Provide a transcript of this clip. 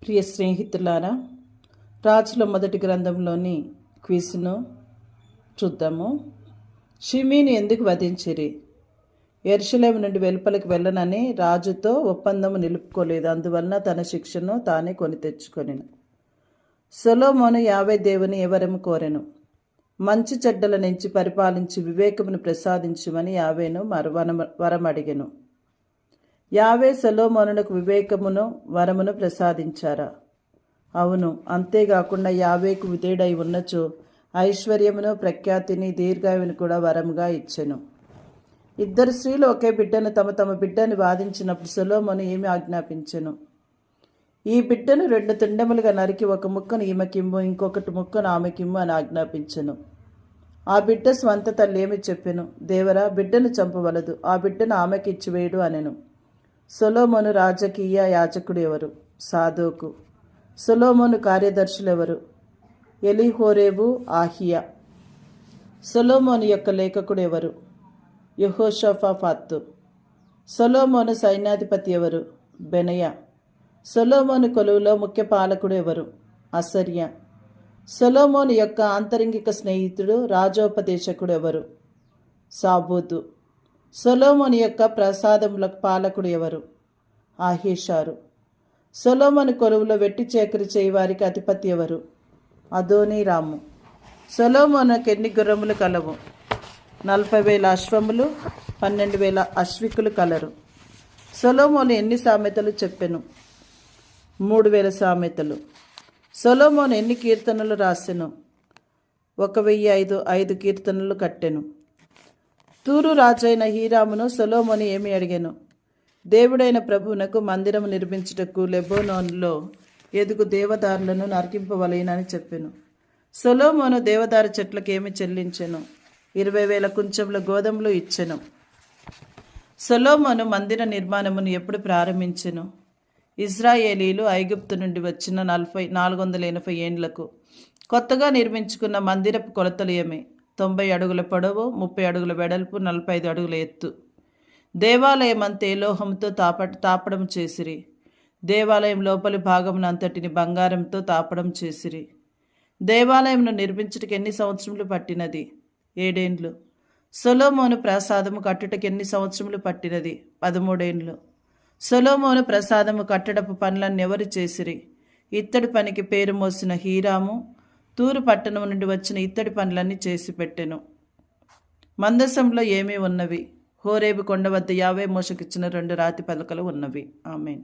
ప్రియ స్నేహితులారా, రాజుల మొదటి గ్రంథంలోని క్విజ్ను చూద్దాము. షిమీని ఎందుకు వధించిరి? యెరూషలేము నుండి వెలుపలికి వెళ్ళనని రాజుతో ఒప్పందము నిలుపుకోలేదు. అందువలన తన శిక్షను తానే కొని తెచ్చుకొనెను. సొలొమోను యావే దేవుని ఎవరము కోరెను. మంచి చెడ్డల నుంచి పరిపాలించి వివేకమును ప్రసాదించుమని యావేను వరమడిగెను. యావే సొలొమోనునకు వివేకమును వరమును ప్రసాదించారా? అవును. అంతేకాకుండా యావేకు విధేయుడై ఉన్నచో ఐశ్వర్యమును ప్రఖ్యాతిని దీర్ఘాయువును కూడా వరముగా ఇచ్చెను. ఇద్దరు స్త్రీలు ఒకే బిడ్డను తమ బిడ్డని వాదించినప్పుడు సొలొమోను ఏమి ఆజ్ఞాపించెను? ఈ బిడ్డను 2 తుండెములుగా నరికి ఒక ముక్కను ఈమెకిమ్ము, ఇంకొకటి ముక్కను ఆమెకిమ్ము అని ఆజ్ఞాపించెను. ఆ బిడ్డ స్వంత తల్లి ఏమి చెప్పెను? దేవరా, బిడ్డను చంపవలదు, ఆ బిడ్డను ఆమెకి ఇచ్చివేయుడు అనెను. సొలొమోను రాజకీయ యాజకుడు ఎవరు? సాదోకు. సొలొమోను కార్యదర్శులు ఎవరు? ఎలీహోరేవు, ఆహియా. సొలొమోను యొక్క లేఖకుడు ఎవరు? యెహోషాఫాతు. సొలొమోను సైన్యాధిపతి ఎవరు? బెనయా. సొలొమోను కొలువులో ముఖ్య పాలకుడు ఎవరు? అసర్యా. సొలొమోను యొక్క ఆంతరంగిక స్నేహితుడు రాజోపదేశకుడు ఎవరు? సాబోతు. సొలొమోను యొక్క ప్రసాదముల పాలకుడు ఎవరు? ఆహేషారు. సొలొమోను కొలువులో వెట్టి చేకరి చేయి వారికి అధిపతి ఎవరు? అదోనీరాము. సొలొమోనుకు ఎన్ని గుర్రములు కలవు? 40,000 అశ్వములు, 12,000 అశ్వికులు కలరు. సొలొమోను ఎన్ని సామెతలు చెప్పెను? 3,000 సామెతలు. సొలొమోను ఎన్ని కీర్తనలు రాసెను? 1,005 కీర్తనలు కట్టెను. తూరు రాజైన హీరామును సొలొమోను ఏమి అడిగెను? దేవుడైన ప్రభువునకు మందిరము నిర్మించుటకు లెబోనోనులో ఎదుగు దేవదారులను నరికింపవలెనని చెప్పెను. సొలొమోను దేవదారు చెట్లకు ఏమి చెల్లించెను? 20,000 కుంచెముల గోధుమలు ఇచ్చెను. సొలొమోను మందిర నిర్మాణమును ఎప్పుడు ప్రారంభించెను? ఇజ్రాయేలీలు ఐగుప్తు నుండి వచ్చిన 480 ఏండ్లకు కొత్తగా నిర్మించుకున్న మందిరపు కొలతలు ఏమి? 90 అడుగుల పొడవు, 30 అడుగుల వెడల్పు, 45 అడుగుల ఎత్తు. దేవాలయం అంతే లోహంతో తాపడం చేసిరి. దేవాలయం లోపలి భాగమునంతటిని బంగారంతో తాపడం చేసిరి. దేవాలయంను నిర్మించుటకు ఎన్ని సంవత్సరములు పట్టినది? 7 ఏండ్లు. సొలొమోను ప్రసాదము కట్టుటకు ఎన్ని సంవత్సరములు పట్టినది? 13 ఏండ్లు. సొలొమోను ప్రసాదము కట్టడపు పనులన్నీ ఎవరు చేసిరి? ఇత్తడి పనికి పేరు మోసిన హీరాము తూరు పట్టణం నుండి వచ్చిన ఇత్తడి పనులన్నీ చేసి పెట్టెను. మందసంలో ఏమీ ఉన్నవి? హోరేబు కొండ వద్ద యావే మోషకిచ్చిన 2 రాతి పలకలు ఉన్నవి. ఆమేన్.